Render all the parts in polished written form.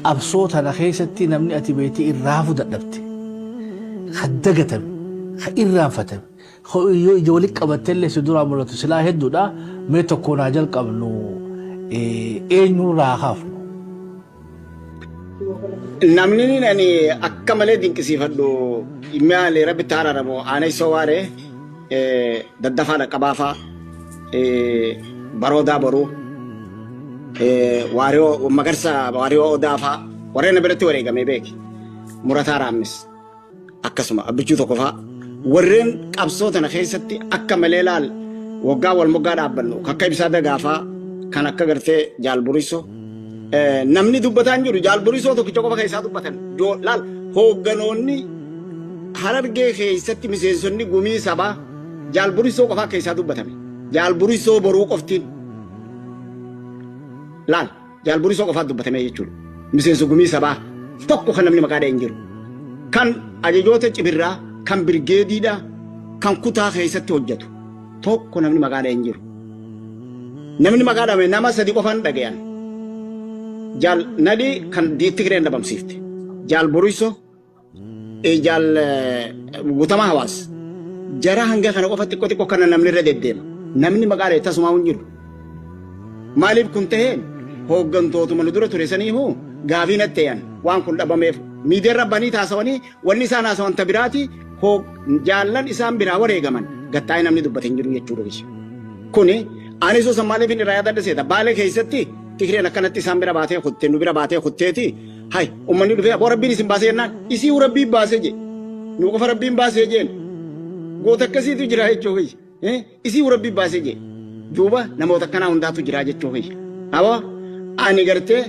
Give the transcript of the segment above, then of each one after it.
qabsoota na keessatti namni ati beektii irraafuu dadhabte haddagatame irraanfatame yoo ijoollee qabattellee si duraa mul'atu silaa hedduudha mee tokko naa jalqabnu eenyurraa haafnu. Namni ani akka malee dinqisiifadhu imaalee rabbi taaraaramu aanaa isa waaree daddafaadha qabaafaa baroodaa boruu waariyoo magarsa waariyoo odaafaa warreen biratti wareegamee beeki murataa raammis akkasuma abbichuu tokko faa warreen qabsoota na keessatti akka malee laal waggaa wal moggaa dhaabbannu kakka ibsaa dagaafaa kan akka gartee jaalburisoo namni dubbataan jiru jaalburisoo tokkicha qofa keessaa dubbatan laal hoogganoonni Harargee keessatti miseensonni gumii sabaa jaalburisoo qofaa keessaa dubbatame jaalburisoo boruu qoftiin laal jaalburisoo qofaa dubbatame jechuudha miseensa gumii sabaa tokko kan namni maqaa dha'een jiru kan ajajoota cibirraa kan birgeediidhaa kan kutaa keessatti hojjetu tokko namni maqaa dha'een jiru namni maqaa dha'ame nama sadi qofaan dhaga'an jaal nadii kan diitti kireen dhabamsiifte jaalburisoo jaal guutamaa hawaas jara hanga kana qofa xiqqoo kana namni irra deddeema namni maqaa dha'e tasumaa hin jiru maaliif kun ta'een hooggantootuma nu dura ture saniihu gaafii natti ta'an waan kun dhabameef miidiyaan rabbanii taasawanii wanni isaan haasawan ta biraati jaallan isaan biraa wareegaman gattaa'ee namni dubbate hin jiru jechuudha. Kuni anis osoo maaliif hin irraa yaadadha seeta baalee keessatti tikireen akkanatti isaan bira baatee kuttee nu bira baatee kutteeti hay ummanni dhufee aboo rabbiin isin baasee jennaan isii rabbiin baasee je nu qofa rabbiin baasee jeen goota akkasiitu jira jechuudha. Isii rabbiin baasee je duuba namoota akkanaa hundaatu jira jechuudha. Aboo ani gartee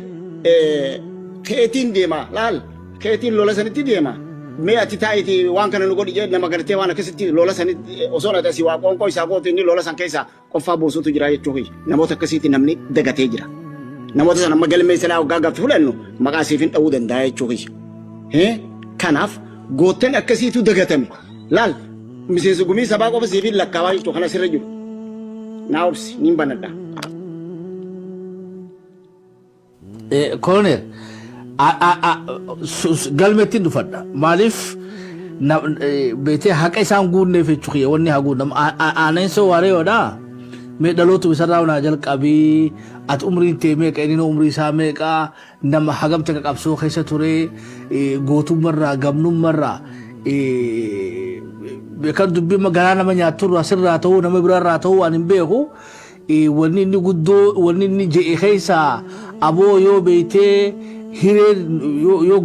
keetiin deema laal keetiin lola sanitti deema mee ati taa'iti waan kana nu godhi jee nama gartee waan akkasitti lola sanitti osoo na tasii waa qoonqoo isaa gootu inni lola san keessaa qofaa buusutu jira jechuudha. Namoota akkasiitti namni dagatee jira. Namoota sana amma galmee silaa waggaa gaaffii fudhannu maqaa siifin dha'uu danda'a jechuudha. Kanaaf goottan akkasiitu dagatame laal miseensa gumii sabaa qofa siifin lakkaawaa jechuudha kana sirra jiru. Naa obsi niin banadha. Kolonel galmeettiin dhufadha maaliif beetee haqa isaan guunneef jechuudha wanni haa guunnamu aaneensa waareeyoodha mee dhalootu isarraa naa jalqabii ati umriin tee meeqa inni umrii isaa meeqa nama hagamta qabsoo keessa ture gootummarraa gamnummarraa beekan dubbii magaalaa nama nyaaturraa asirraa ta'uu nama biraarraa ta'uu ani hin beeku wanni inni guddoo wanni inni je'e keessaa aboo yoo beetee hiree yoo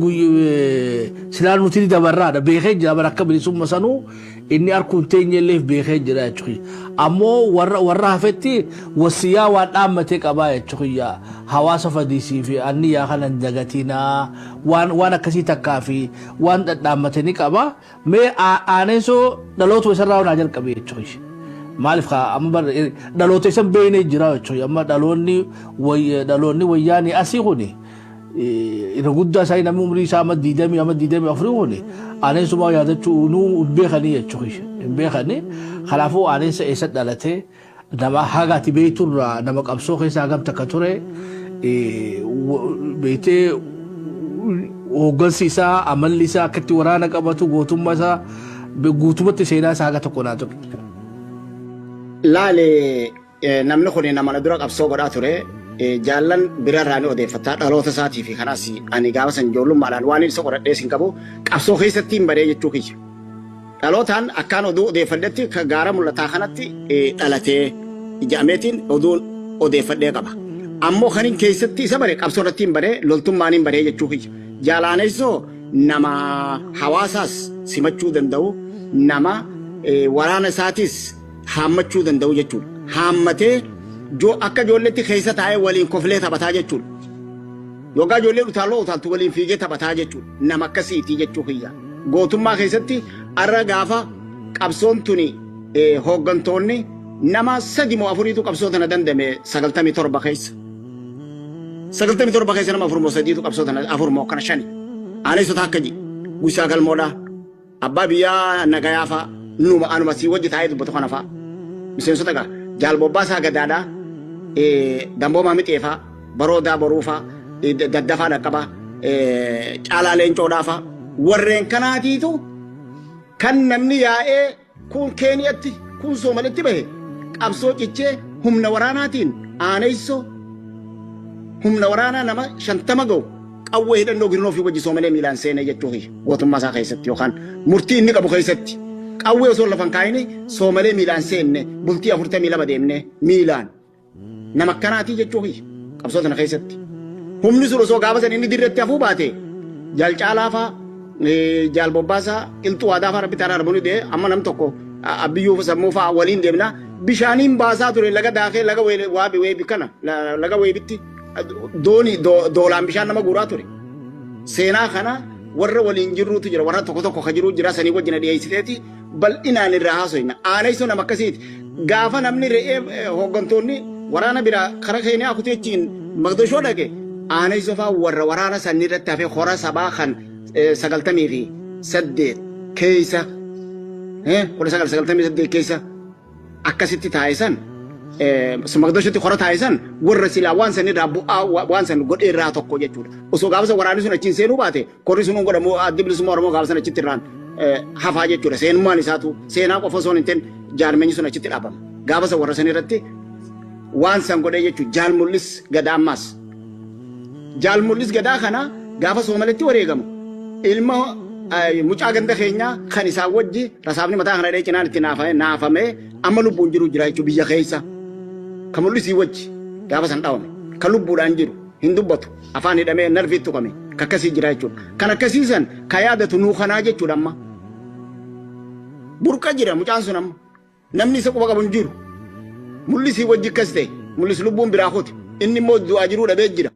silaan nuti dabarraadha beekee jira bara akka bilisumma sanuu inni arkuun teenyelleef beekee jira jechuudha. Ammoo warra hafetti wasiyyaa waan dhaammatee qabaa jechuudha. Hawaasa fadhiisii fi anniyaa kanan dagatinaa waan akkasii takkaa fi waan dhaammatanii qaba. Mee aaneesoo dhaloota isarraa naa jalqabe jechuudha. Maaliif amma dhaloota isan beeknee jira jechuudha. Amma dhaloonni wayyaanii asii kuni. Ina guddaa isaa namni umrii isaa amma 20 afurii kuni aaneessumaa yaadachuu nuu hin beekanii jechuudha. Hin beekanii kanaafuu aaneessa eessa dhalatee nama hagaati beekturraa nama qabsoo keessaa hagam takka ture beektee hooggansi isaa amalli isaa akkatti waraana qabatu gootummaa isaa guutumatti seenaa isaa haga tokko naa ture. Laalee namni kun nama na dura qabsoo godhaa ture. Jaallan birarraa ni odeeffataa dhaloota isaatii fi kanaas ani gaafa san ijoollummaadhaan waan isa qoradhee sin qabu qabsoo keessatti hin badee jechuu kiyya. Dhalootaan akkaan oduu odeeffadhetti gaara mul'ataa kanatti dhalatee ijaameetiin oduu odeeffadhee qaba. Ammoo kanin keessatti isa bare qabsoo irratti hin badee loltummaan hin badee jechuu kiyya. Jaalaaneessoo nama hawaasaas simachuu danda'u nama waraana isaatiis haammachuu danda'u jechuudha. Haammatee akka ijoolleetti keessa taa'ee waliin koflee taphataa jechuudha. Yookaan ijoollee utaaltu waliin fiigee taphataa jechuudha. Nama akkasiitii jechuu kiyya. Gootummaa keessatti arra gaafa qabsoon tuni hooggantoonni nama 3 moo 4tu qabsoo tana dandame 97 keessa. 97 keessa nama 4 moo 3tu qabsoo tana 4 moo kana 5. Aanesota akka ji Gusaa Galmoodhaa abbaa biyyaa Nagayaafa anuma sii wajji taa'ee dubbatu kana fa'a. Miseensota gaa jaalbobbaa isaa gadaadhaa damboo maamixeefaa baroodaa boruufaa daddafaa dhaqqabaa caalaaleen coodhaafa warreen kanaatiitu kan namni yaa'ee kun Keeniyatti kun Soomalitti bahe qabsoo cichee humna waraanaatiin aaneessoo humna waraanaa nama 50 ga'u qawwee hidhannoo girnoo fi wajji Soomalee miilaan seenee jechuufi gootummaa isaa keessatti yookaan murtii inni qabu keessatti qawwee osoo lafan kaayine Soomalee miilaan seenne bultii 42 deemne miilaan nama akkanaatii jechuufi qabsoo tana keessatti humni sun osoo gaafa san inni dirretti hafuu baate jaal caalaafaa jaal bobbaasaa qilxuu aadaa faa rabbi taanaa arboonni dee amma nam tokko abiyyuu sammuu faa waliin deemna bishaaniin baasaa ture laga daakee laga waabi weebi kana laga weebitti dooni doolaan bishaan nama guuraa ture seenaa kana warra waliin jirruutu jira warra tokko ka jiruu jira sanii wajjina dhiyeessiteeti bal'inaan irraa haasoyna aaneessoo nama akkasiiti gaafa namni re'ee hooggantoonni waraana bira kara Keeniyaa kuteechiin Maqdishoo dhaqe aaneessoo faa warra waraana sanni irratti hafee hora sabaa kan 98 keessa hora 98 keessa akkasitti taa'esan Maqdishootti hora taa'esan warra silaa waan sanni irraa bu'aa waan san godhee irraa tokko jechuudha osoo gaafa waraanni sun achiin seenuu baate korri sun godhamu addi bilisummaa Oromoo gaafa san achitti irraan hafaa jechuudha seenummaan isaatu seenaa qofa osoo hin ta'in jaarmeenyi sun achitti dhaabama gaafa warra san irratti waan san godhee jechuudha jaal mul'is gadaa ammaas jaal mul'is gadaa kana gaafa Soomalitti wareegamu ilma mucaa ganda keenyaa kan isaa wajji rasaafni mataa kana dhee cinaan itti naafamee amma lubbuun jiru jira jechuudha biyya keessa kan mul'isii wajji gaafa san dhaawame kan lubbuudhaan jiru hin dubbatu afaan hidhamee narfiitti tuqame kakkasii jira jechuudha kan akkasiisan ka yaadatu nuu kanaa jechuudha amma burqa jira mucaan sun amma namni isa quba qabu hin jiru mul'isii wajji akkas ta'e mul'is lubbuun biraa kooti inni immoo du'aa jiruu dhabee jira